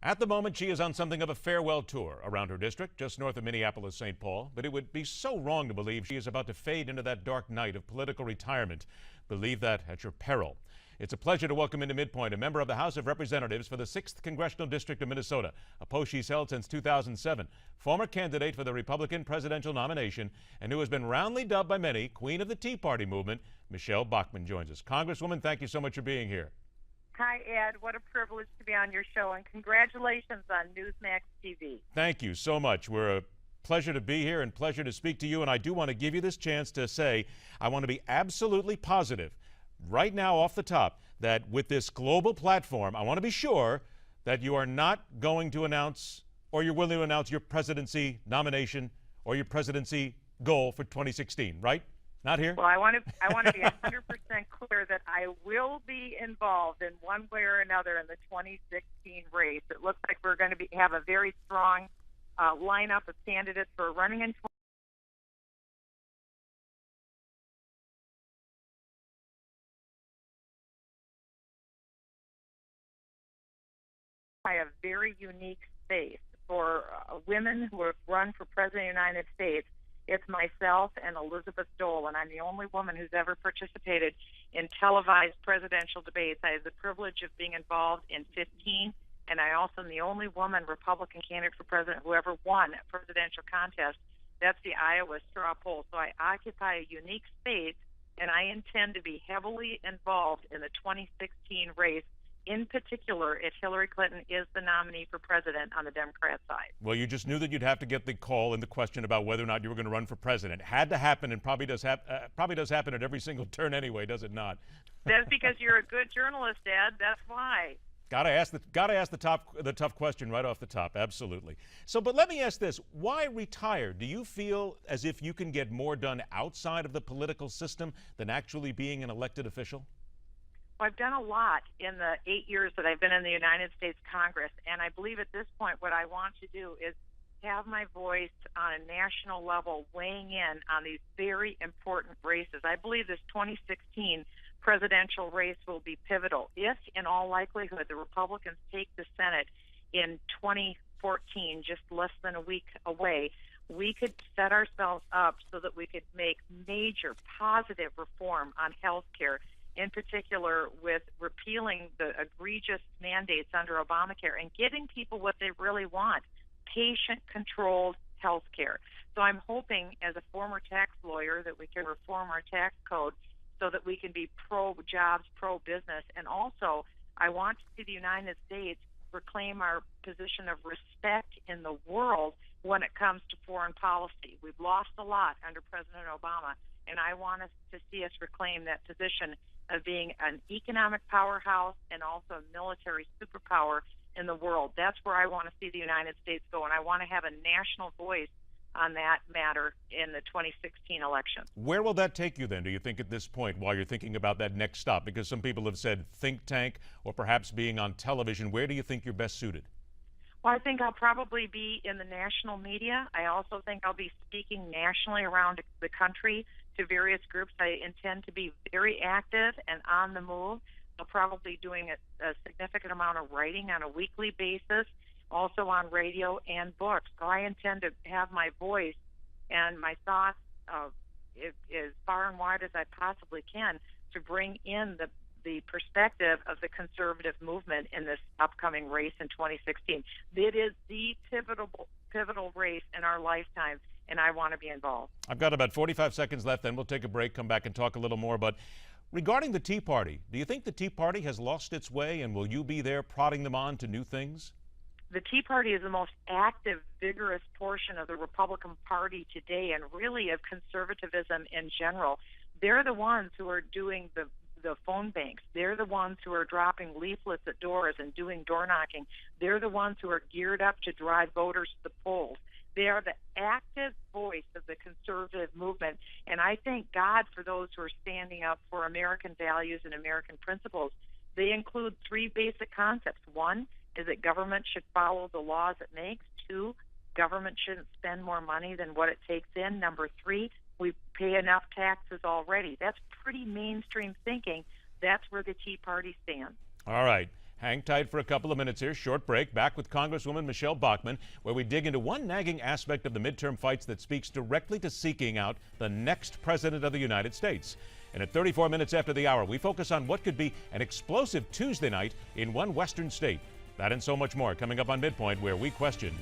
At the moment, she is on something of a farewell tour around her district, just north of Minneapolis-St. Paul. But it would be so wrong to believe she is about to fade into that dark night of political retirement. Believe that at your peril. It's a pleasure to welcome into MidPoint a member of the House of Representatives for the 6th Congressional District of Minnesota, a post she's held since 2007, former candidate for the Republican presidential nomination, and who has been roundly dubbed by many Queen of the Tea Party movement. Michele Bachmann joins us. Congresswoman, thank you so much for being here. Hi, Ed. What a privilege to be on your show, and congratulations on Newsmax TV. Thank you so much. We're a pleasure to be here and pleasure to speak to you, and I do want to give you this chance to say I want to be absolutely positive right now off the top that with this global platform, I want to be sure that you are not going to announce or you're willing to announce your presidency nomination or your presidency goal for 2016, right? Not here? Well, I want to be 100% clear that I will be involved in one way or another in the 2016 race. It looks like we're going to have a very strong lineup of candidates for running in. I have very unique space for women who have run for President of the United States. It's myself and Elizabeth Dole, and I'm the only woman who's ever participated in televised presidential debates. I have the privilege of being involved in 15, and I also am the only woman Republican candidate for president who ever won a presidential contest. That's the Iowa straw poll. So I occupy a unique space, and I intend to be heavily involved in the 2016 race, in particular if Hillary Clinton is the nominee for president on the Democrat side. Well, you just knew that you'd have to get the call and the question about whether or not you were going to run for president. Had to happen, and probably does happen at every single turn anyway, does it not? That's because you're a good journalist, Ed. That's why. Gotta ask the tough question right off the top. Absolutely. So, but let me ask this: why retire? Do you feel as if you can get more done outside of the political system than actually being an elected official? Well, I've done a lot in the 8 years that I've been in the United States Congress, and I believe at this point what I want to do is have my voice on a national level weighing in on these very important races. I believe this 2016 presidential race will be pivotal. If, in all likelihood, the Republicans take the Senate in 2014, just less than a week away, we could set ourselves up so that we could make major positive reform on health care, in particular with repealing the egregious mandates under Obamacare and giving people what they really want, patient-controlled health care. So I'm hoping, as a former tax lawyer, that we can reform our tax code so that we can be pro-jobs, pro-business. And also, I want to see the United States reclaim our position of respect in the world when it comes to foreign policy. We've lost a lot under President Obama, and I want us to see us reclaim that position of being an economic powerhouse and also a military superpower in the world. That's where I want to see the United States go, and I want to have a national voice on that matter in the 2016 election. Where will that take you then, do you think, at this point, while you're thinking about that next stop? Because some people have said think tank or perhaps being on television. Where do you think you're best suited? Well, I think I'll probably be in the national media. I also think I'll be speaking nationally around the country to various groups. I intend to be very active and on the move. I'll probably be doing a significant amount of writing on a weekly basis, also on radio and books. So I intend to have my voice and my thoughts as far and wide as I possibly can to bring in the perspective of the conservative movement in this upcoming race in 2016. It is the pivotal race in our lifetime, and I want to be involved. I've got about 45 seconds left, then we'll take a break, come back and talk a little more. But regarding the Tea Party, do you think the Tea Party has lost its way, and will you be there prodding them on to new things? The Tea Party is the most active, vigorous portion of the Republican Party today, and really of conservatism in general. They're the ones who are doing the phone banks. They're the ones who are dropping leaflets at doors and doing door knocking. They're the ones who are geared up to drive voters to the polls. They are the active voice of the conservative movement, and I thank God for those who are standing up for American values and American principles. They include three basic concepts. One is that government should follow the laws it makes. Two, government shouldn't spend more money than what it takes in. Number three, we pay enough taxes already. That's pretty mainstream thinking. That's where the Tea Party stands. All right. Hang tight for a couple of minutes here. Short break. Back with Congresswoman Michele Bachmann, where we dig into one nagging aspect of the midterm fights that speaks directly to seeking out the next president of the United States. And at 34 minutes after the hour, we focus on what could be an explosive Tuesday night in one western state. That and so much more coming up on MidPoint, where we question